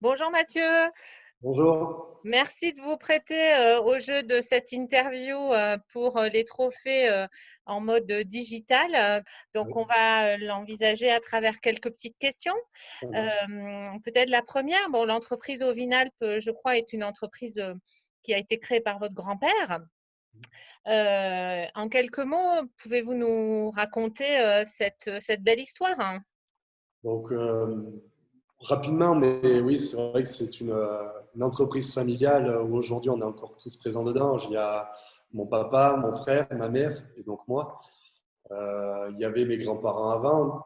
Bonjour Mathieu, Bonjour. merci de vous prêter au jeu de cette interview pour les trophées en mode digital. Donc, Oui, on va l'envisager à travers quelques petites questions. ça marche. Peut-être la première, bon, l'entreprise Ovinalp, je crois, est une entreprise qui a été créée par votre grand-père. En quelques mots, pouvez-vous nous raconter cette belle histoire, hein? Donc, rapidement, mais oui, c'est vrai que c'est une entreprise familiale où aujourd'hui on est encore tous présents dedans. Il y a mon papa, mon frère, ma mère et donc moi. Il y avait mes grands-parents avant.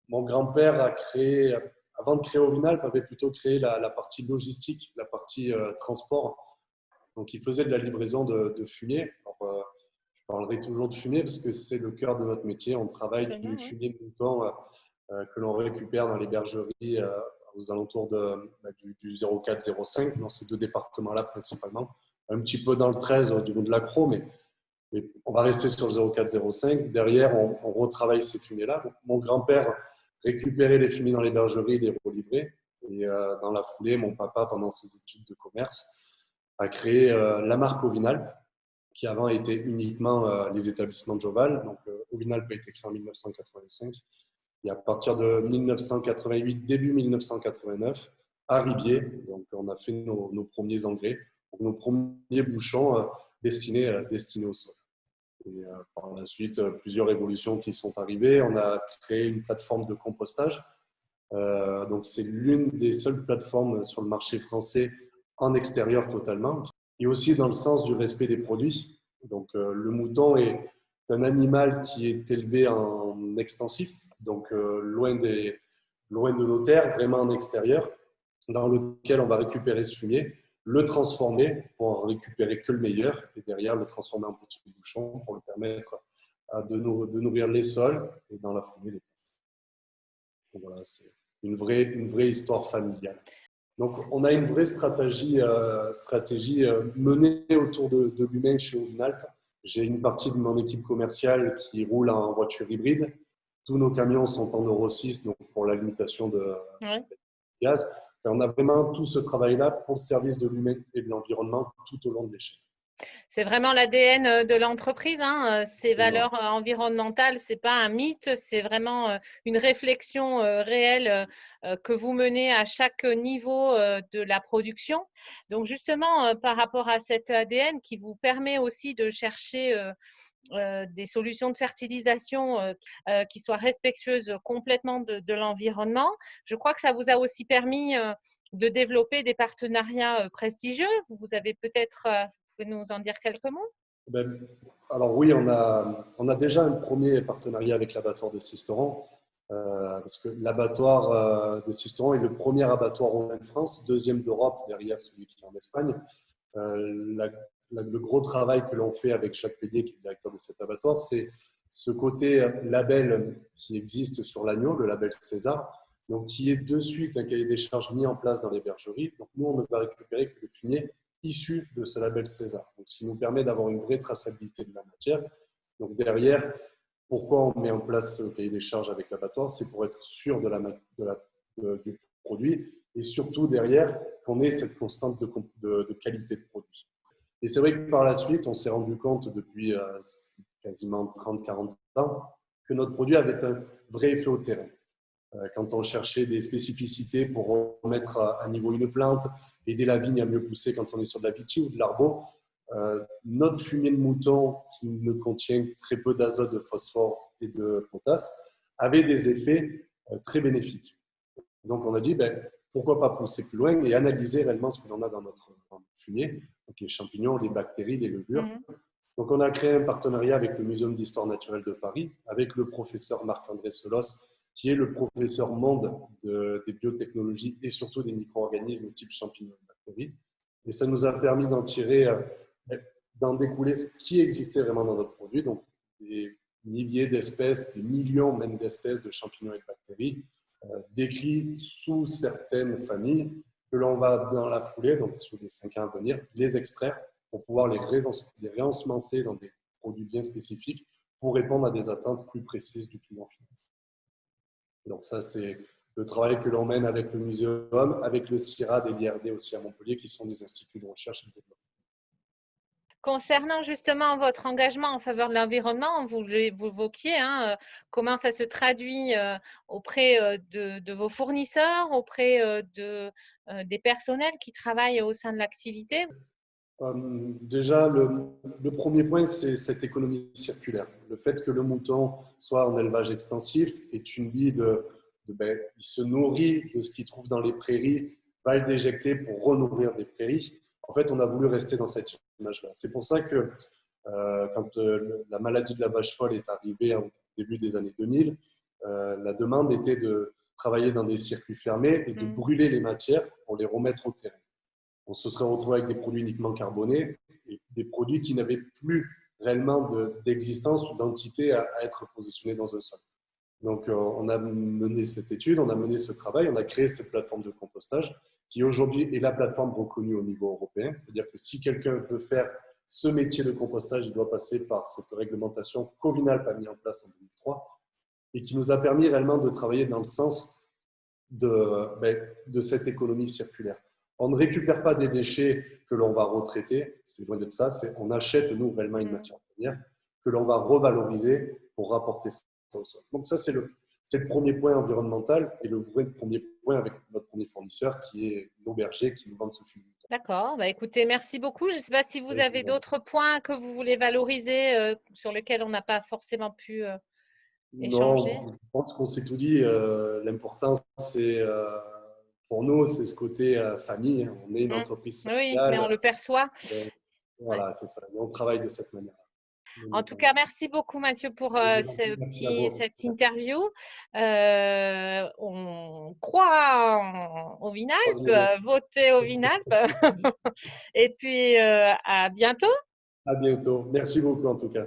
Mon grand-père a créé, avant de créer Ovinalp, avait plutôt créé la partie logistique, la partie transport. Donc, il faisait de la livraison de fumier. Alors, je parlerai toujours de fumier parce que c'est le cœur de notre métier. On travaille Très bien, du oui. fumier de mouton que l'on récupère dans les bergeries aux alentours du 04-05, dans ces deux départements-là principalement. Un petit peu dans le 13 au niveau de l'accro, mais on va rester sur le 04-05. Derrière, on retravaille ces fumées-là. Donc, mon grand-père récupérait les fumées dans les bergeries et les relivrait. Et dans la foulée, mon papa, pendant ses études de commerce, a créé la marque Ovinalp, qui avant était uniquement les établissements de Joval. Donc, Ovinalp a été créé en 1985. Et à partir de 1988, début 1989, à Ribier, donc on a fait nos premiers engrais, donc nos premiers bouchons destinés au sol. Et par la suite, plusieurs évolutions qui sont arrivées. On a créé une plateforme de compostage. Donc, c'est l'une des seules plateformes sur le marché français en extérieur totalement. Et aussi dans le sens du respect des produits. Donc, le mouton est un animal qui est élevé en extensif, donc loin de nos terres, vraiment en extérieur, dans lequel on va récupérer ce fumier, le transformer pour en récupérer que le meilleur, et derrière le transformer en petits bouchons pour le permettre de nourrir les sols et dans la foulée les plantes. Donc voilà, c'est une vraie histoire familiale. Donc, on a une vraie stratégie menée autour de l'humain chez Ovinalp. J'ai une partie de mon équipe commerciale qui roule en voiture hybride. Tous nos camions sont en Euro 6, donc pour la limitation de Ouais. gaz. Et on a vraiment tout ce travail-là pour le service de l'humain et de l'environnement tout au long de l'échelle. C'est vraiment l'ADN de l'entreprise, hein. Ces Absolument. valeurs environnementales, c'est pas un mythe, c'est vraiment une réflexion réelle que vous menez à chaque niveau de la production. Donc justement, par rapport à cet ADN qui vous permet aussi de chercher des solutions de fertilisation qui soient respectueuses complètement de l'environnement, je crois que ça vous a aussi permis de développer des partenariats prestigieux. Vous avez peut-être vous pouvez nous en dire quelques mots? Ben, alors oui, on a déjà un premier partenariat avec l'abattoir de Sisteron, parce que l'abattoir de Sisteron est le premier abattoir en France, deuxième d'Europe derrière celui qui est en Espagne. La, le gros travail que l'on fait avec Jacques Pédier, qui est le directeur de cet abattoir, c'est ce côté label qui existe sur l'agneau, le label César, donc qui est de suite un cahier des charges mis en place dans les bergeries. Donc nous, on ne va récupérer que le fumier issu de ce label César, donc ce qui nous permet d'avoir une vraie traçabilité de la matière. Donc derrière, pourquoi on met en place ce cahier des charges avec l'abattoir? C'est pour être sûr du produit et surtout derrière qu'on ait cette constante de qualité de produit. Et c'est vrai que par la suite, on s'est rendu compte depuis quasiment 30-40 ans que notre produit avait un vrai effet au terrain. Quand on cherchait des spécificités pour remettre à niveau une plante, aider la vigne à mieux pousser quand on est sur de la vitie ou de l'arbo, notre fumier de mouton, qui ne contient très peu d'azote, de phosphore et de potasse, avait des effets très bénéfiques. Donc on a dit, ben, pourquoi pas pousser plus loin et analyser réellement ce que l'on a dans notre fumier, donc les champignons, les bactéries, les levures. Mhm. Donc on a créé un partenariat avec le Muséum d'histoire naturelle de Paris, avec le professeur Marc-André Solos, qui est le professeur monde des biotechnologies et surtout des micro-organismes type champignons et bactéries. Et ça nous a permis d'en tirer, d'en découler ce qui existait vraiment dans notre produit, donc des milliers d'espèces, des millions même d'espèces de champignons et de bactéries, décrits sous certaines familles que l'on va dans la foulée, donc sous les 5 ans à venir, les extraire pour pouvoir les réensemencer dans des produits bien spécifiques pour répondre à des attentes plus précises du client final. Donc ça, c'est le travail que l'on mène avec le Muséum, avec le CIRAD et l'IRD aussi à Montpellier, qui sont des instituts de recherche et de développement. Concernant justement votre engagement en faveur de l'environnement, vous l'évoquiez, hein, comment ça se traduit auprès de vos fournisseurs, auprès des personnels qui travaillent au sein de l'activité? Déjà, le premier point, c'est cette économie circulaire. Le fait que le mouton soit en élevage extensif est une vie ben, il se nourrit de ce qu'il trouve dans les prairies, va le déjecter pour renourrir des prairies. En fait, on a voulu rester dans cette image-là. C'est pour ça que quand la maladie de la vache folle est arrivée au début des années 2000, la demande était de travailler dans des circuits fermés et de brûler les matières pour les remettre au terrain. On se serait retrouvé avec des produits uniquement carbonés et des produits qui n'avaient plus réellement d'existence ou d'entité à être positionnés dans un sol. Donc, on a mené cette étude, on a mené ce travail, on a créé cette plateforme de compostage qui aujourd'hui est la plateforme reconnue au niveau européen. C'est-à-dire que si quelqu'un veut faire ce métier de compostage, il doit passer par cette réglementation Covinal mise en place en 2003 et qui nous a permis réellement de travailler dans le sens de cette économie circulaire. On ne récupère pas des déchets que l'on va retraiter, c'est loin de ça, on achète nous réellement une matière première que l'on va revaloriser pour rapporter ça au sol. Donc ça, c'est le premier point environnemental et le vrai premier point avec notre premier fournisseur qui est l'auberger qui nous vend ce fût. D'accord. Bah, écoutez, merci beaucoup. Je ne sais pas si vous avez d'autres points que vous voulez valoriser sur lesquels on n'a pas forcément pu échanger. Non, je pense qu'on s'est tout dit. L'important, c'est pour nous, c'est ce côté famille. On est une entreprise Oui, mais on familiale. le perçoit. Voilà, c'est ça. On travaille de cette manière. En tout cas, merci beaucoup Mathieu pour cette interview. On croit au Vinalp, votez au Vinalp. Et puis à bientôt. À bientôt. Merci beaucoup en tout cas.